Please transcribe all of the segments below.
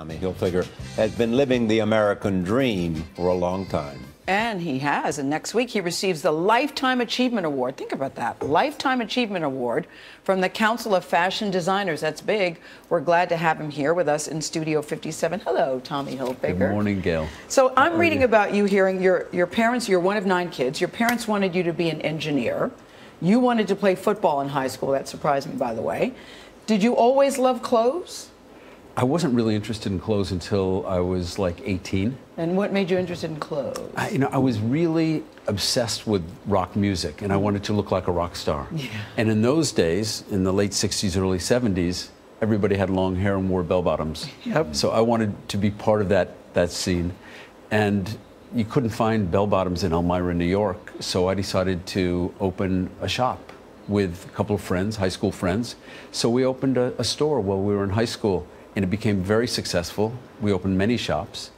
Tommy Hilfiger has been living the American dream for a long time. And he has. And next week, he receives the Lifetime Achievement Award. Think about that. Lifetime Achievement Award from the Council of Fashion Designers. That's big. We're glad to have him here with us in Studio 57. Hello, Tommy Hilfiger. Good morning, Gail. So I'm reading about you, hearing your parents, you're one of 9 kids. Your parents wanted you to be an engineer. You wanted to play football in high school. That surprised me, by the way. Did you always love clothes? I wasn't really interested in clothes until I was like 18. And what made you interested in clothes? I was really obsessed with rock music, and I wanted to look like a rock star. Yeah. And in those days, in the late 60s, early 70s, everybody had long hair and wore bell-bottoms. Yep. So I wanted to be part of that scene. And you couldn't find bell-bottoms in Elmira, New York, so I decided to open a shop with a couple of friends, high school friends. So we opened a store while we were in high school. And it became very successful. We opened many shops,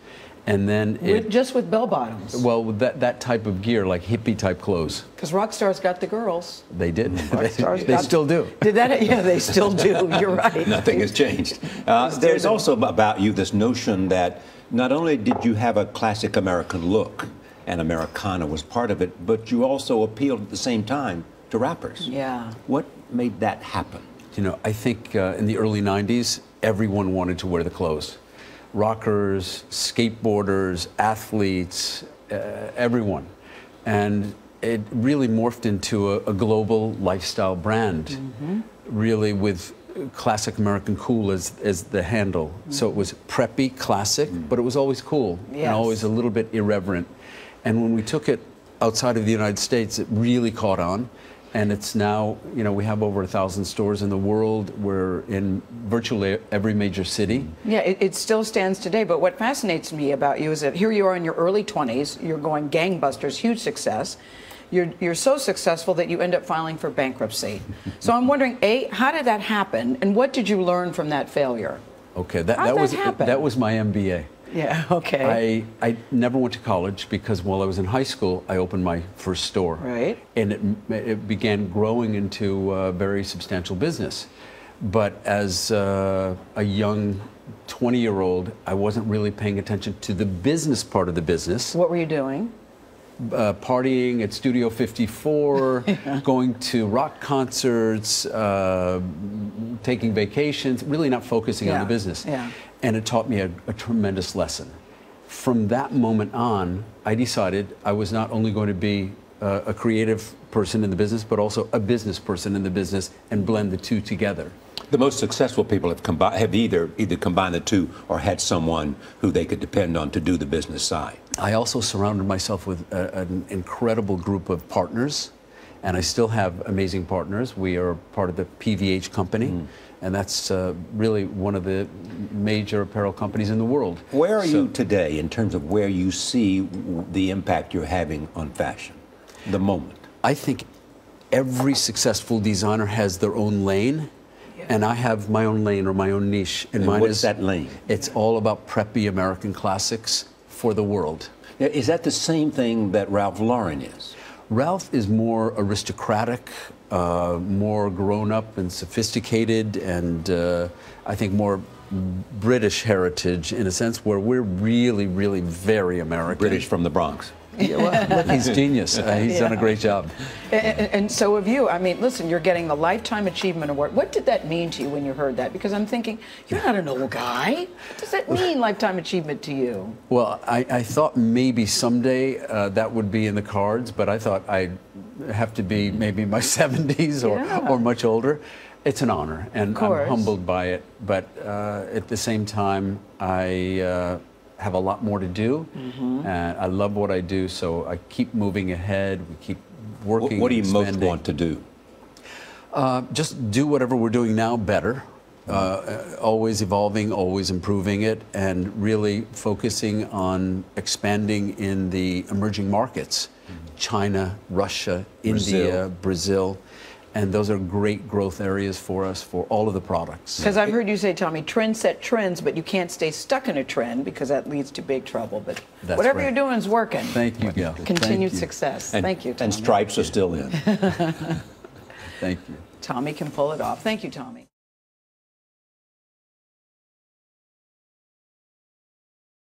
and then just with bell bottoms. Well, with that type of gear, like hippie type clothes. Because rock stars got the girls. They did. They still do. Did that? Yeah, they still do. You're right. Nothing has changed. There's also about you this notion that not only did you have a classic American look, and Americana was part of it, but you also appealed at the same time to rappers. Yeah. What made that happen? You know, I think in the early 90s, everyone wanted to wear the clothes. Rockers, skateboarders, athletes, everyone. And it really morphed into a global lifestyle brand, really with classic American cool as the handle. So it was preppy, classic, but it was always cool and always a little bit irreverent. And when we took it outside of the United States, it really caught on. And it's now, you know, we have over 1,000 stores in the world. We're in virtually every major city. Yeah, it still stands today. But what fascinates me about you is that here you are in your early 20s. You're going gangbusters, huge success. You're so successful that you end up filing for bankruptcy. So I'm wondering, A, how did that happen? And what did you learn from that failure? Okay, that was my MBA. Yeah, okay. I never went to college because while I was in high school, I opened my first store. Right. And it began growing into a very substantial business. But as a young 20-year-old, I wasn't really paying attention to the business part of the business. What were you doing? Partying at Studio 54, going to rock concerts, taking vacations, really not focusing on the business. Yeah. And it taught me a tremendous lesson. From that moment on, I decided I was not only going to be a creative person in the business, but also a business person in the business and blend the two together. The most successful people have either combined the two or had someone who they could depend on to do the business side. I also surrounded myself with an incredible group of partners, and I still have amazing partners. We are part of the PVH company, and that's really one of the major apparel companies in the world. Where are you today in terms of where you see the impact you're having on fashion, the moment? I think every successful designer has their own lane. And I have my own lane or my own niche. And what's that lane? It's all about preppy American classics for the world. Now, is that the same thing that Ralph Lauren is? Ralph is more aristocratic, more grown up and sophisticated, and I think more British heritage in a sense, where we're really, really very American. British from the Bronx. Yeah, well, look, he's genius. He's done a great job. And so have you. I mean, listen, you're getting the Lifetime Achievement Award. What did that mean to you when you heard that? Because I'm thinking, you're not an old guy. What does that mean, Lifetime Achievement to you? Well, I thought maybe someday that would be in the cards, but I thought I'd have to be maybe in my 70s or much older. It's an honor, and I'm humbled by it. But at the same time, I have a lot more to do, and I love what I do, so I keep moving ahead. We keep working. What do you most want to do? Just do whatever we're doing now better, always evolving, always improving it, and really focusing on expanding in the emerging markets, China, Russia, India, Brazil. And those are great growth areas for us for all of the products. Because I've heard you say, Tommy, trends set trends, but you can't stay stuck in a trend because that leads to big trouble. But whatever you're doing is working. Thank you, Gail. Continued success. Thank you, Tommy. And stripes are still in. Thank you. Tommy can pull it off. Thank you, Tommy.